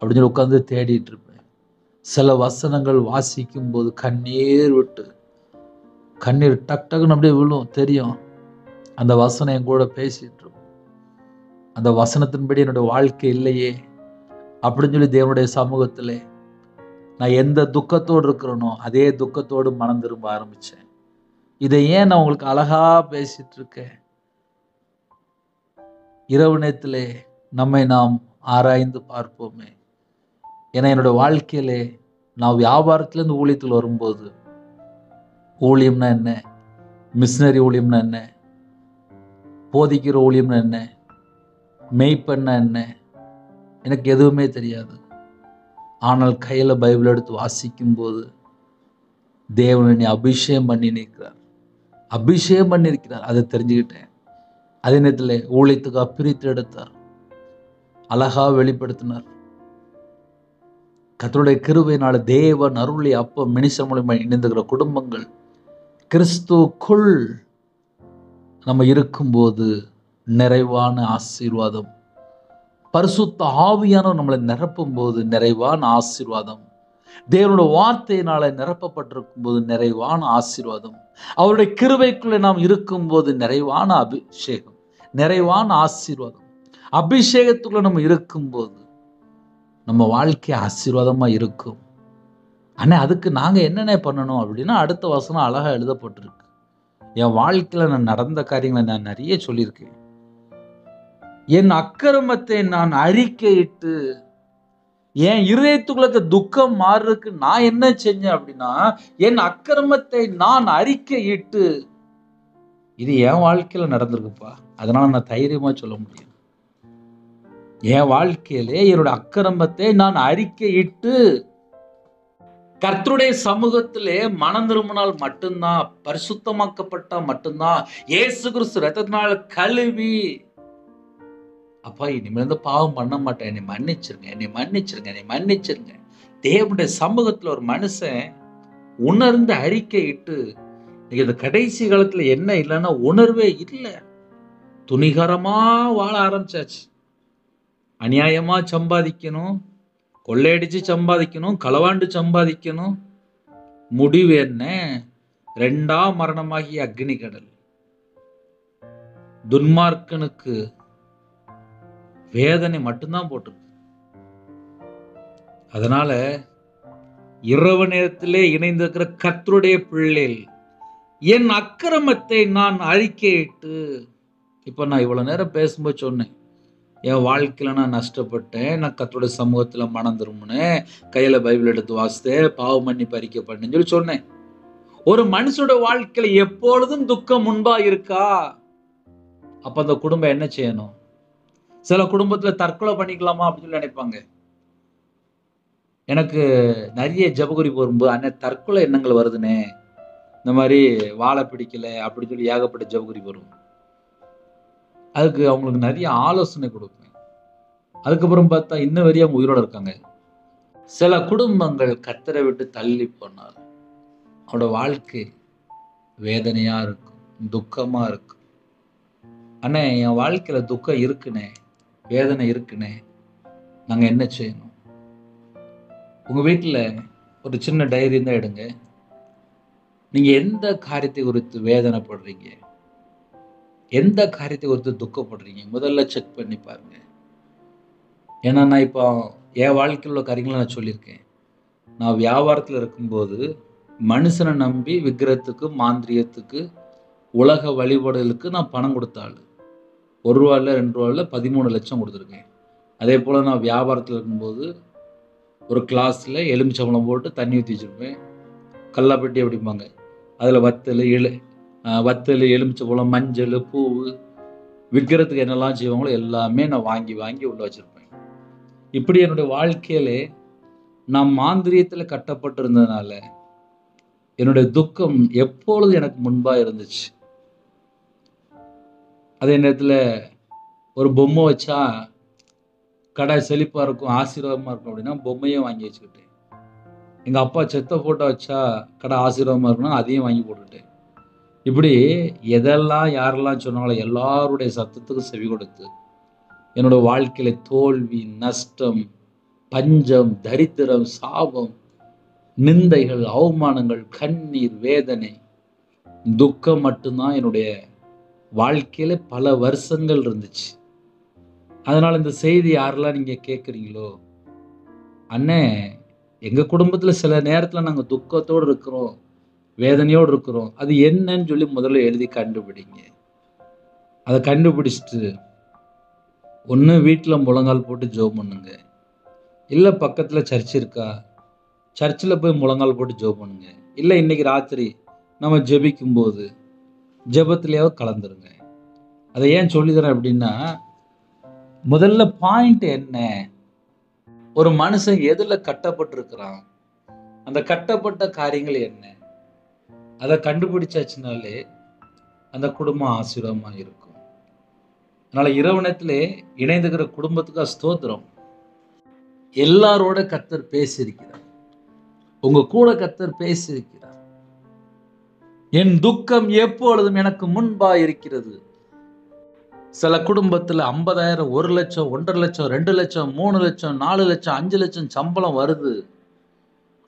அப்படின்னு சொல்லி உட்காந்து தேடிட்டு இருப்பேன். சில வசனங்கள் வாசிக்கும் போது கண்ணீர் விட்டு, கண்ணீர் டக் டக்குன்னு அப்படியே விழும். தெரியும், அந்த வசனம் என் கூட பேசிட்டு இருக்கும். அந்த வசனத்தின்படி என்னோட வாழ்க்கை இல்லையே அப்படின்னு சொல்லி தேவனுடைய சமூகத்துல நான் எந்த துக்கத்தோடு இருக்கிறேனோ அதே துக்கத்தோடு மனம் திரும்ப ஆரம்பிச்சேன். இதை ஏன் நான் உங்களுக்கு அழகா பேசிட்டு இருக்கேன்? இரவு நேரத்திலே நம்மை நாம் ஆராய்ந்து பார்ப்போமே. ஏன்னா என்னோட வாழ்க்கையில நான் வியாபாரத்திலேருந்து ஊழியத்தில் வரும்போது, ஊழியம்னா என்ன, மிஷினரி ஊழியம்னா என்ன, போதிக்கிற ஊழியம்னா என்ன, மெய்ப்பண்ணா என்ன, எனக்கு எதுவுமே தெரியாது. ஆனால் கையில பைபிள் எடுத்து வாசிக்கும் போது தேவன் என்னை அபிஷேகம் பண்ணியிருக்கிறார், அதை தெரிஞ்சுக்கிட்டேன். அதே நேரத்தில் ஊழியத்துக்காக பிரித்து எடுத்தார், அழகா வெளிப்படுத்தினார். கர்த்தருடைய கிருபையினால தேவன் அருளி அப்ப மினிஸ்டர் மூலமா இணைந்துகிற குடும்பங்கள் கிறிஸ்துவுக்குள் நம்ம இருக்கும்போது நிறைவான ஆசீர்வாதம். பரிசுத்த ஆவியானவர் நம்மளை நிரப்பும் போது நிறைவான ஆசீர்வாதம். தேவனுடைய வார்த்தையினால நிரப்பப்பட்டிருக்கும் போது நிறைவான ஆசீர்வாதம். அவருடைய கிருபைக்குள்ளே நாம் இருக்கும்போது நிறைவான அபிஷேகம், நிறைவான ஆசீர்வாதம். அபிஷேகத்துக்குள்ள நம்ம இருக்கும்போது நம்ம வாழ்க்கை ஆசீர்வாதமா இருக்கும். ஆனால் அதுக்கு நாங்கள் என்னென்ன பண்ணணும் அப்படின்னா, அடுத்த வசனம் அழகாக எழுதப்பட்டிருக்கு. என் வாழ்க்கையில் நான் நடந்த காரியங்களை நான் நிறைய சொல்லியிருக்கேன். என் அக்கிரமத்தை நான் அறிக்கையிட்டு, என் இருதயத்துக்குள்ள துக்கம் மாறுறதுக்கு நான் என்ன செஞ்சேன் அப்படின்னா, என் அக்கிரமத்தை நான் அறிக்கையிட்டு, இது என் வாழ்க்கையில நடந்திருக்குப்பா, அதனால நான் தைரியமா சொல்ல முடியும். என் வாழ்க்கையிலே என்னோட அக்கிரமத்தை நான் அறிக்கையிட்டு, கர்த்தருடைய சமூகத்திலே மனம் திரும்பினால் மட்டும்தான், பரிசுத்தமாக்கப்பட்டா மட்டும்தான், இயேசு கிறிஸ்து ரத்தத்தினால் கழுவி, அப்பா இனிமேல் பாவம் பண்ண மாட்டேன், என்னை மன்னிச்சிருங்க, என்னை மன்னிச்சிருங்க, என்னை மன்னிச்சிருங்க. தேவனுடைய சமூகத்துல ஒரு மனுஷன் உணர்ந்து அறிக்கையிட்டு, இந்த கடைசி காலத்துல என்ன இல்லைன்னா உணர்வே இல்லை. துணிகரமா வாழ ஆரம்பிச்சாச்சு. அநியாயமா சம்பாதிக்கணும், கொள்ளையடிச்சு சம்பாதிக்கணும், களவாண்டு சம்பாதிக்கணும். முடிவு என்ன? 2ஆம் மரணமாகிய அக்னி கடல். துன்மார்க்கனுக்கு வேதனை மட்டும்தான் போட்டிருக்கு. அதனால இரவு நேரத்திலே இணைந்திருக்கிற கர்த்தருடைய பிள்ளைகள், என் அக்கிரமத்தை நான் அறிக்கையிட்டு, இப்ப நான் இவ்வளவு நேரம் பேசும்போது சொன்னேன், என் வாழ்க்கையில நான் நஷ்டப்பட்டேன், நான் கர்த்தருடைய சமூகத்துல மனம் திரும்பினேன், கையில பைபிள் எடுத்து வாசித்தேன், பாவ மன்னிப்பு அறிக்கை பண்ணேன்னு சொல்லி சொன்னேன். ஒரு மனுஷோட வாழ்க்கையில எப்பொழுதும் துக்கம் முன்பா இருக்கா? அப்ப அந்த குடும்பம் என்ன செய்யணும்? சில குடும்பத்துல தற்கொலை பண்ணிக்கலாமா அப்படின்னு சொல்லி நினைப்பாங்க. எனக்கு நிறைய ஜபகுறிப்பு வரும்போது, அண்ணன் தற்கொலை எண்ணங்கள் வருதுனே, இந்த மாதிரி வாழை பிடிக்கல அப்படின்னு சொல்லி ஏகப்பட்ட ஜபகுறிப்பு வரும். அதுக்கு அவங்களுக்கு நிறைய ஆலோசனை கொடுப்பேன். அதுக்கப்புறம் பார்த்தா இன்ன வரையும் அவங்க உயிரோட இருக்காங்க. சில குடும்பங்கள் கர்த்தரை விட்டு தள்ளி போனால் அவனோட வாழ்க்கை வேதனையா இருக்கும், துக்கமா இருக்கும். அண்ணே என் வாழ்க்கையில துக்கம் இருக்குனே, வேதனை இருக்குனே, நாங்க என்ன செய்யணும்? உங்க வீட்டுல ஒரு சின்ன டைரி தான் எடுங்க. நீங்க எந்த காரியத்தை குறித்து வேதனைப்படுறீங்க, எந்த காரியத்தை குறித்து துக்கப்படுறீங்க, முதல்ல செக் பண்ணி பாருங்க. ஏன்னா நான் இப்போ என் வாழ்க்கையில் உள்ள காரியங்களை நான் சொல்லியிருக்கேன். நான் வியாபாரத்தில் இருக்கும்போது மனுஷனை நம்பி விக்கிரத்துக்கு, மாந்திரியத்துக்கு, உலக வழிபாடுகளுக்கு நான் பணம் கொடுத்தாள். 1 ரூபாயில் 2 ரூபாயில் 13 லட்சம் கொடுத்துருக்கேன். அதே போல் நான் வியாபாரத்தில் இருக்கும்போது ஒரு கிளாஸில் எலுமிச்சம்பழம் போட்டு தண்ணி ஊற்றி வச்சுருப்பேன். கல்லாப்பட்டி அப்படிம்பாங்க. அதில் வத்தல், எலுமிச்சம்பழம், மஞ்சள், பூவு, விற்கிறதுக்கு என்னெல்லாம் செய்வாங்களோ எல்லாமே நான் வாங்கி வாங்கி உள்ள வச்சுருப்பேன். இப்படி என்னுடைய வாழ்க்கையிலே நான் மாந்திரியத்தில் கட்டப்பட்டிருந்ததுனால என்னுடைய துக்கம் எப்பொழுது எனக்கு முன்பாக இருந்துச்சு. அதே நேரத்தில் ஒரு பொம்மை வச்சா கடை செழிப்பாக இருக்கும், ஆசீர்வாதமாக இருக்கும் அப்படின்னா பொம்மையும் வாங்கி வச்சுக்கிட்டேன். எங்கள் அப்பா செத்த ஃபோட்டோ வச்சா கடை ஆசீர்வாதமாக இருக்குன்னா அதையும் வாங்கி போட்டுட்டேன். இப்படி எதெல்லாம் யாரெல்லாம் சொன்னாங்களோ எல்லாருடைய சத்தத்துக்கும் செவி கொடுத்து என்னோட வாழ்க்கையில தோல்வி, நஷ்டம், பஞ்சம், தரித்திரம், சாபம், நிந்தைகள், அவமானங்கள், கண்ணீர், வேதனை, துக்கம் மட்டும்தான் என்னுடைய வாழ்க்கையில பல வருஷங்கள் இருந்துச்சு. அதனால இந்த செய்தி யாரெல்லாம் நீங்க கேட்குறீங்களோ, அண்ணே எங்க குடும்பத்துல சில நேரத்துல நாங்க துக்கத்தோடு இருக்கிறோம், வேதனையோடு இருக்கிறோம், அது என்னன்னு சொல்லி முதல்ல எழுதி கண்டுபிடிங்க. அதை கண்டுபிடிச்சிட்டு ஒன்று வீட்டில் முழங்கால் போட்டு ஜெபம் பண்ணுங்க, இல்லை பக்கத்தில் சர்ச் இருக்கா, சர்ச்சில் போய் முழங்கால் போட்டு ஜெபம் பண்ணுங்க, இல்லை இன்னைக்கு ராத்திரி நம்ம ஜெபிக்கும்போது ஜெபத்திலேயாவது கலந்துருங்க. அதை ஏன் சொல்லித்தரேன் அப்படின்னா, முதல்ல பாயிண்ட் என்ன, ஒரு மனுஷன் எதில் கட்டப்பட்டிருக்கிறான், அந்த கட்டப்பட்ட காரியங்கள் என்ன, அதை கண்டுபிடிச்சாச்சுனாலே அந்த குடும்பம் ஆசீர்வாதமாக இருக்கும். அதனால இரவு நேரத்திலே இணைந்துக்கிற குடும்பத்துக்கு ஸ்தோத்திரம். எல்லாரோட கர்த்தர் பேசியிருக்கிறார், உங்க கூட கர்த்தர் பேசியிருக்கிறார். என் துக்கம் எப்பொழுதும் எனக்கு முன்பா இருக்கிறது. சில குடும்பத்துல 50,000, 1,00,000, 1,50,000, 2,00,000, 3,00,000, 4,00,000, 5,00,000 சம்பளம் வருது.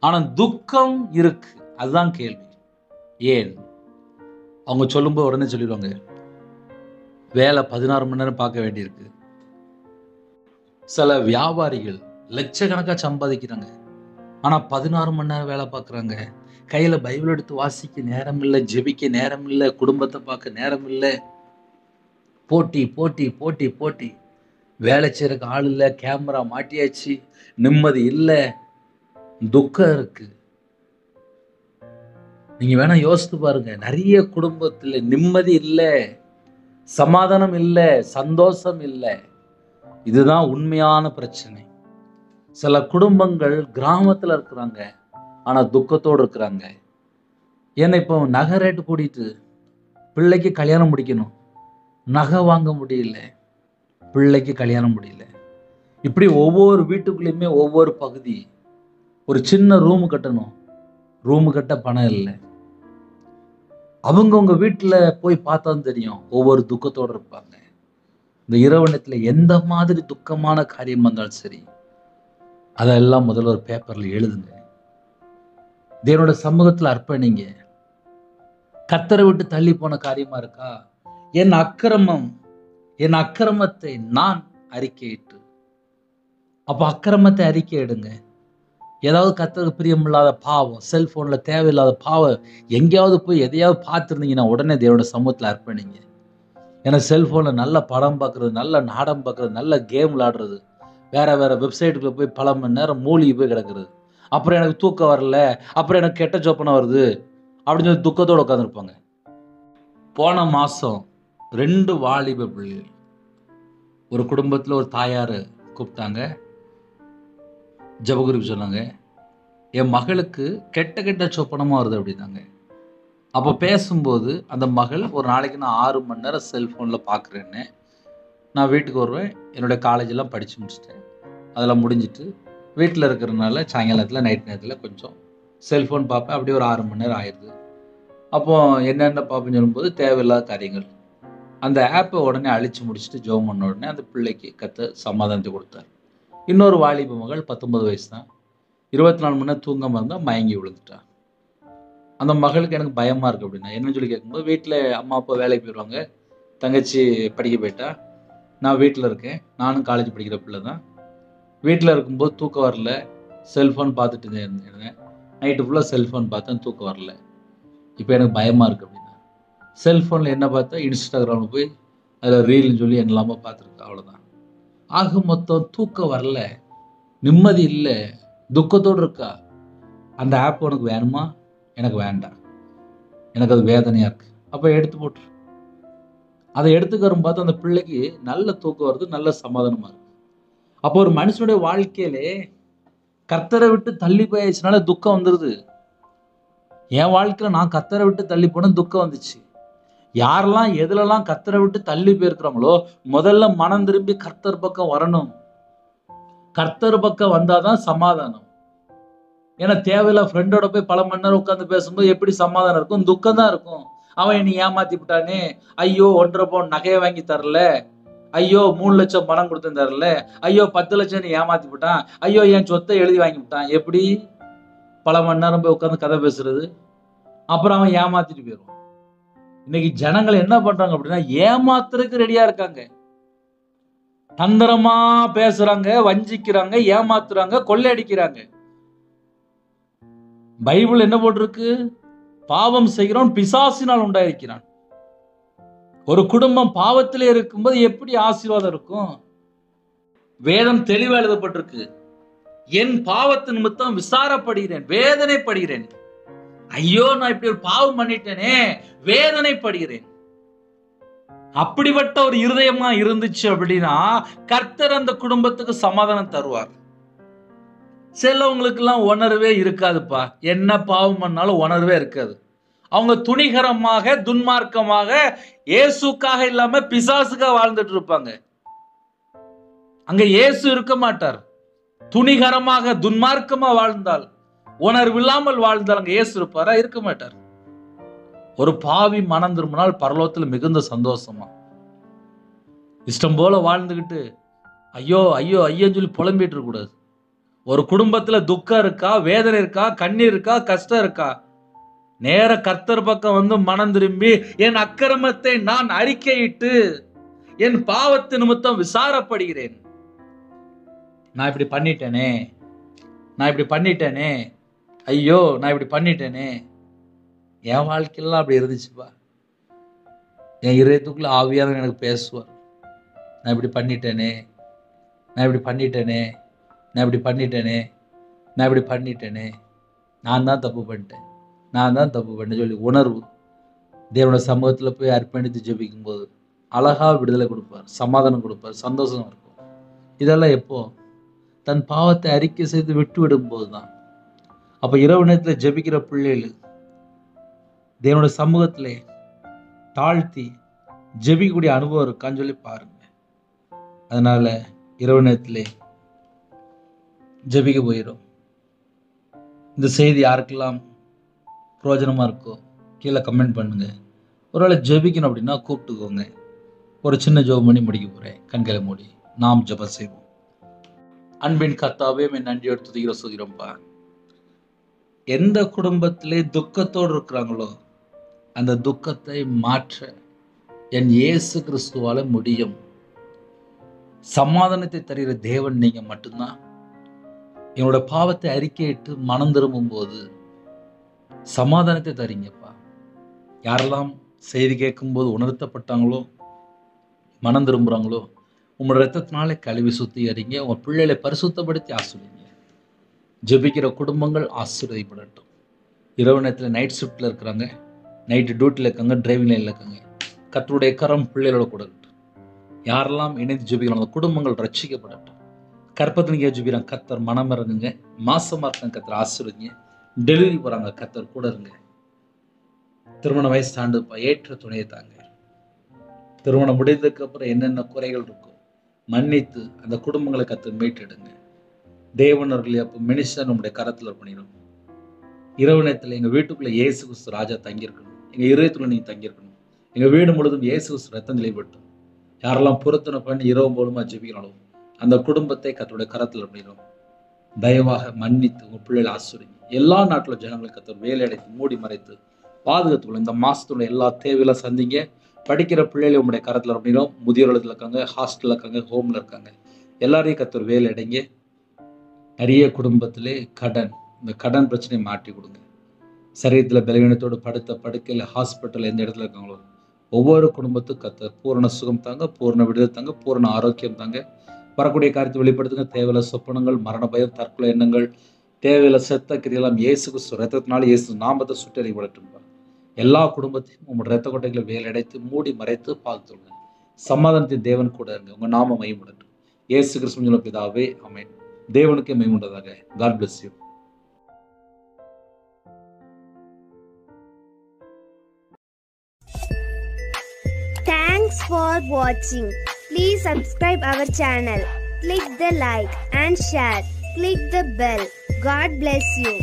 ஆனா துக்கம் இருக்கு. அதுதான் கேள்வி. ஏன்? அவங்க சொல்லும்போது உடனே சொல்லிடுவாங்க, வேலை 16 மணி நேரம் பார்க்க வேண்டியிருக்கு. சில வியாபாரிகள் லட்சக்கணக்கா சம்பாதிக்கிறாங்க. ஆனா 16 மணி நேரம் வேலை பார்க்குறாங்க. கையில பைபிள் எடுத்து வாசிக்க நேரம் இல்லை, ஜெபிக்க நேரம் இல்லை, குடும்பத்தை பார்க்க நேரம் இல்லை. போட்டி போட்டி போட்டி போட்டி. வேலை செய்யறதுக்கு ஆள் இல்லை, கேமரா மாட்டியாச்சு, நிம்மதி இல்லை, துக்கம் இருக்கு. நீங்க வேணா யோசித்து பாருங்க, நிறைய குடும்பத்துல நிம்மதி இல்லை, சமாதானம் இல்லை, சந்தோஷம் இல்லை. இதுதான் உண்மையான பிரச்சனை. சில குடும்பங்கள் கிராமத்துல இருக்கிறாங்க, ஆனா துக்கத்தோடு இருக்கிறாங்க. ஏன்னா இப்போ நகை ரேட்டு கூடிட்டு, பிள்ளைக்கு கல்யாணம் முடிக்கணும், நகை வாங்க முடியல, பிள்ளைக்கு கல்யாணம் முடியல. இப்படி ஒவ்வொரு வீட்டுக்குள்ளேயுமே ஒவ்வொரு பகுதி. ஒரு சின்ன ரூம் கட்டணும், ரூம் கட்ட பணம் இல்லை. அவங்கவுங்க வீட்டுல போய் பார்த்தா தெரியும், ஒவ்வொரு துக்கத்தோடு இருப்பாங்க. இந்த இரவு நேரத்துல எந்த மாதிரி துக்கமான காரியம் வந்தாலும் சரி, அதெல்லாம் முதல்ல ஒரு பேப்பர்ல எழுதுங்க. தேவனோட சமூகத்துல அர்ப்பணிங்க. கர்த்தரை விட்டு தள்ளி போன காரியமா இருக்கா? என் அக்கிரமத்தை நான் அறிக்கையிட்டு. அப்ப அக்கிரமத்தை அறிக்கை எடுங்க. ஏதாவது கர்த்தருக்கு பிரியமில்லாத பாவம், செல்போன்ல தேவையில்லாத பாவம், எங்கேயாவது போய் எதையாவது பார்த்துருந்தீங்கன்னா உடனே தேவனோட சமூகத்துல அர்ப்பணிங்க. ஏன்னா செல்போன்ல நல்ல படம் பார்க்கறது, நல்ல நாடகம் பார்க்கறது, நல்ல கேம் விளையாடுறது, வேற வெப்சைட்டுக்குள்ள போய் பல மணி நேரம் மூழ்கி போய் கிடக்குறது. அப்புறம் எனக்கு தூக்கம் வரல, அப்புறம் எனக்கு கெட்ட சொப்பனம் வருது அப்படின்னு சொல்லி துக்கத்தோடு உட்காந்துருப்பாங்க. போன மாசம் 2 வாலிப பிள்ளைகள் ஒரு குடும்பத்தில் ஒரு தாயார் கூப்பிட்டாங்க, ஜெபகுருப்பு சொன்னாங்க, என் மகளுக்கு கெட்ட சொப்பனமாக வருது அப்படின்னாங்க. அப்போ பேசும்போது அந்த மகள், ஒரு நாளைக்கு நான் 6 மணி நேரம் செல்ஃபோனில் பார்க்குறேன்னு, நான் வீட்டுக்கு வருவேன், என்னுடைய காலேஜெல்லாம் படித்து முடிச்சிட்டேன், அதெல்லாம் முடிஞ்சிட்டு வீட்டில் இருக்கிறதுனால சாயங்காலத்தில் நைட் நேரத்தில் கொஞ்சம் செல்ஃபோன் பார்ப்பேன். அப்படியே ஒரு 6 மணி நேரம் ஆயிடுது. அப்போது என்னென்ன பார்ப்பேன்னு சொல்லும்போது தேவையில்லாத காரியங்கள். அந்த ஆப்பை உடனே அழித்து முடிச்சுட்டு ஜெபம் பண்ண உடனே அந்த பிள்ளைக்கு கர்த்தர் சமாதானத்தை கொடுத்தார். இன்னொரு வாலிப மகள் 19 வயசு தான், 24 மணி நேரம் தூங்காமல் இருந்தால் மயங்கி விழுந்துட்டான். அந்த மகளுக்கு எனக்கு பயமாக இருக்குது அப்படின்னா என்னன்னு சொல்லி கேட்கும்போது, வீட்டில் அம்மா அப்பா வேலைக்கு போயிடுவாங்க, தங்கச்சி படிக்க போயிட்டா, நான் வீட்டில் இருக்கேன், நானும் காலேஜ் படிக்கிற பிள்ளை தான். வீட்டில் இருக்கும்போது தூக்கம் வரல, செல்ஃபோன் பார்த்துட்டு இருந்தேன், நைட்டு ஃபுல்லாக செல்ஃபோன் பார்த்தேன், தூக்கம் வரல, இப்போ எனக்கு பயமாக இருக்குது அப்படின்னா. செல்ஃபோனில் என்ன பார்த்தா, இன்ஸ்டாகிராமில் போய் அதில் ரீல்னு சொல்லி என்னலாமா பார்த்துருக்கா, அவ்வளோதான். ஆக மொத்தம் தூக்கம் வரல, நிம்மதி இல்லை, துக்கத்தோடு இருக்கா. அந்த ஆப் உனக்கு வேணுமா? எனக்கு வேண்டாம், எனக்கு அது வேதனையாக இருக்குது. அப்போ எடுத்து போட்டு அதை எடுத்துக்கிறோம் பார்த்து அந்த பிள்ளைக்கு நல்ல தூக்கம் வருது, நல்ல சமாதானமாக இருக்குது. அப்போ ஒரு மனுஷனுடைய வாழ்க்கையிலே கர்த்தரை விட்டு தள்ளி போயிடுச்சுனால துக்கம் வந்துடுது. என் வாழ்க்கையில் நான் கர்த்தரை விட்டு தள்ளி போன துக்கம் வந்துச்சு. யாரெல்லாம் எதுலெல்லாம் கர்த்தரை விட்டு தள்ளி போயிருக்கிறோங்களோ முதல்ல மனம் திரும்பி கர்த்தர் பக்கம் வரணும். கர்த்தர் பக்கம் வந்தாதான் சமாதானம். ஏன்னா தேவையில்ல ஃப்ரெண்டோட போய் பல மணி நேரம் உட்காந்து பேசும்போது எப்படி சமாதானம் இருக்கும்? துக்கம் தான் இருக்கும். அவன் என்னை ஏமாத்தி விட்டானே, ஐயோ 1.5 பவுன் நகையை வாங்கி தரல, ஐயோ 3 லட்சம் பணம் கொடுத்து தரல, ஐயோ 10 லட்சம் ஏமாத்தி விட்டான், ஐயோ என் சொத்தை எழுதி வாங்கி விட்டான். எப்படி பல மணி நேரம் போய் உட்காந்து கதை பேசுறது? அப்புறம் அவன் ஏமாத்திட்டு போயிடுவான். இன்னைக்கு ஜனங்கள் என்ன பண்றாங்க அப்படின்னா, ஏமாத்துறதுக்கு ரெடியா இருக்காங்க. தந்திரமா பேசுறாங்க, வஞ்சிக்கிறாங்க, ஏமாத்துறாங்க, கொள்ளையடிக்கிறாங்க. பைபிள் என்ன போட்டிருக்கு? பாவம் செய்கிறவன் பிசாசினால் உண்டாயிருக்கிறான். ஒரு குடும்பம் பாவத்திலே இருக்கும்போது எப்படி ஆசீர்வாதம் இருக்கும்? வேதம் தெளிவா எழுதப்பட்டிருக்கு, என் பாவத்து நிமித்தம் விசாரப்படுகிறேன், வேதனைப்படுகிறேன். ஐயோ நான் இப்படி ஒரு பாவம் பண்ணிட்டேனே, வேதனைப்படுகிறேன். அப்படிப்பட்ட ஒரு இருதயமா இருந்துச்சு அப்படின்னா கர்த்தர் அந்த குடும்பத்துக்கு சமாதானம் தருவார். சிலவங்களுக்கு எல்லாம் உணர்வே இருக்காதுப்பா, என்ன பாவம் பண்ணாலும் உணர்வே இருக்காது. அவங்க துணிகரமாக துன்மார்க்கமாக இயேசுக்காக இல்லாம பிசாசுக்காக வாழ்ந்துட்டு இருப்பாங்க. அங்க இயேசு இருக்க மாட்டார். துணிகரமாக துன்மார்க்கமா வாழ்ந்தால், உணர்வு இல்லாமல் வாழ்ந்தால் அங்க இயேசு இருப்பாரா? இருக்க மாட்டார். ஒரு பாவி மனம் திரும்பினால் பரலோகத்தில் மிகுந்த சந்தோஷமா. இஷ்டம் போல வாழ்ந்துக்கிட்டு ஐயோ ஐயோ ஐயோன்னு சொல்லி புலம்பிட்டு இருக்கக்கூடாது. ஒரு குடும்பத்தில் துக்கம் இருக்கா, வேதனை இருக்கா, கண்ணீர் இருக்கா, கஷ்டம் இருக்கா, நேர கர்த்தர் பக்கம் வந்து மனம் திரும்பி என் அக்கிரமத்தை நான் அறிக்கையிட்டு என் பாவத்து நிமித்தம் விசாரப்படுகிறேன். நான் இப்படி பண்ணிட்டேனே, ஐயோ நான் இப்படி பண்ணிட்டேனே. என் வாழ்க்கையெல்லாம் அப்படி இருந்துச்சுப்பா. என் இதயத்துக்குள்ள ஆவியானவர் எனக்கு பேசுவார். நான் இப்படி பண்ணிட்டேனே, நான் தான் தப்பு பண்ணிட்டேன் சொல்லி உணர்வு தேவனோட சமூகத்தில் போய் அர்ப்பணித்து ஜெபிக்கும் போது அழகாக விடுதலை கொடுப்பார், சமாதானம் கொடுப்பார், சந்தோஷம் இருக்கும். இதெல்லாம் எப்போ? தன் பாவத்தை அறிக்கை செய்து விட்டு விடும்போது தான். அப்போ இரவு நேரத்தில் ஜெபிக்கிற பிள்ளைகள் தேவனோட சமூகத்திலே தாழ்த்தி ஜெபிக்கக்கூடிய அனுபவம் இருக்கான்னு சொல்லி பாருங்க. அதனால இரவு நேரத்திலே ஜெபிக்க போயிடும். இந்த செய்தி யாருக்கெல்லாம் பிரயோஜனமாக இருக்கோ கீழே கமெண்ட் பண்ணுங்க. ஒருவேளை ஜெபிக்கணும் அப்படின்னா கூப்பிட்டுக்கோங்க. ஒரு சின்ன ஜெபம் பண்ணி முடிக்க போகிறேன். கண்களை மூடி நாம் ஜெபம் செய்வோம். அன்பின் கர்த்தாவே, நன்றியோடு துதிக்கிறோம்ப்பா. எந்த குடும்பத்திலே துக்கத்தோடு இருக்கிறாங்களோ அந்த துக்கத்தை மாற்ற என் இயேசு கிறிஸ்துவால முடியும். சமாதானத்தை தருகிற தேவன் நீங்க மட்டும்தான். என்னோட பாவத்தை அறிக்கையிட்டு மனம் திரும்பும் போது சமாதானத்தை தரீங்கப்பா. யாரெல்லாம் செய்தி கேட்கும் போது உணர்த்தப்பட்டாங்களோ, மனம் திரும்புறாங்களோ, உங்களோட ரத்தத்தினாலே கழுவி சுத்திகரிங்க. உங்க பிள்ளைகளை பரிசுத்தப்படுத்தி ஆசீர்வதிங்க. ஜெபிக்கிற குடும்பங்கள் ஆசீர்வதிப்படட்டும். இரவு நேரத்தில் நைட் ஷிஃப்ட்ல இருக்கிறாங்க, நைட்டு டியூட்டியில் இருக்காங்க, டிரைவிங் லைனில் இருக்காங்க. கர்த்தருடைய கரம் பிள்ளைகளோட கூட இருக்கட்டும். யாரெல்லாம் இணைந்து ஜெபிக்கிறாங்க அந்த குடும்பங்கள் ரட்சிக்கப்படட்டும். கற்பத்தினிக்க ஜெபிக்கிறாங்க, கர்த்தர் மனம் இறங்குங்க. மாசமா இருக்காங்க, கர்த்தர் ஆசீர்வதிங்க. டெலிவரி போறாங்க, கர்த்தர் கூட இருங்க. திருமண வயசு தாண்டுப்பா, ஏற்ற துணையை தாங்க. திருமணம் முடிந்ததுக்கு அப்புறம் என்னென்ன குறைகள் இருக்கோ மன்னித்து அந்த குடும்பங்களை கர்த்தர் மீட்டெடுங்க. தேவனர்களே, அப்போ மினிஸ்டர் நம்முடைய கரத்தில் பண்ணிடும். இரவு நேரத்தில் எங்கள் வீட்டுக்குள்ளே இயேசு கிறிஸ்து ராஜா தங்கியிருக்கணும். எங்கள் இதயத்துக்குள்ள நீங்கள் தங்கியிருக்கணும். எங்கள் வீடு முழுதும் இயேசு கிறிஸ்து ரத்தம் தெளிவட்டும். யாரெல்லாம் பொருத்தனை பண்ணி இரவு மூலமாக ஜெபிக்கிறாலும் அந்த குடும்பத்தை கர்த்தருடைய கரத்தில் பண்ணிடும். தயவாக மன்னித்து உங்கள் பிள்ளைகளை ஆசீர்வதிங்க. எல்லா நாட்டில் ஜனங்களை கர்த்தர் வேலை அடைத்து மூடி மறைத்து பாதுகாத்துக்கொள்ள இந்த மாதத்தோட எல்லா தேவையெல்லாம் சந்திங்க. படிக்கிற பிள்ளைகளை உங்களுடைய கரத்தில் பண்ணிடும். முதியோர்கள் இருக்காங்க, ஹாஸ்டலில் இருக்காங்க, ஹோமில் இருக்காங்க, எல்லாரையும் கர்த்தர் வேலை அடைங்க. நிறைய குடும்பத்திலே கடன், இந்த கடன் பிரச்சனையை மாற்றி கொடுங்க. சரீரத்தில் பலவீனத்தோடு படுத்த படுக்கையில் ஹாஸ்பிட்டல் எந்த இடத்துல இருக்காங்களோ ஒவ்வொரு குடும்பத்துக்கும் கர்த்தர் பூரண சுகம் தாங்க, பூரண விடுதலை தாங்க, பூரண ஆரோக்கியம் தாங்க. வரக்கூடிய காரியத்தை வெளிப்படுத்துங்க. தேவையில்ல சொப்பனங்கள், மரண பயம், தற்கொலை எண்ணங்கள், தேவையில்ல செத்த கிரியெல்லாம் இயேசு கிறிஸ்து ரத்தத்தினால இயேசு நாமத்தை சுட்டறிவிடட்டும். எல்லா குடும்பத்தையும் உங்களோட ரத்த கொட்டைகளை வேலையடைத்து மூடி மறைத்து பார்த்துங்க. சமாதானத்தின் தேவன் கூட இருங்க. உங்க நாம மகிமைப்படட்டும். இயேசு கிறிஸ்துவின் பிதாவே, ஆமென். தேவனுக்கே மகிமை உண்டாதாக. God bless you. Thanks for watching. Please subscribe our channel. Click the like and share. Click the bell. God bless you.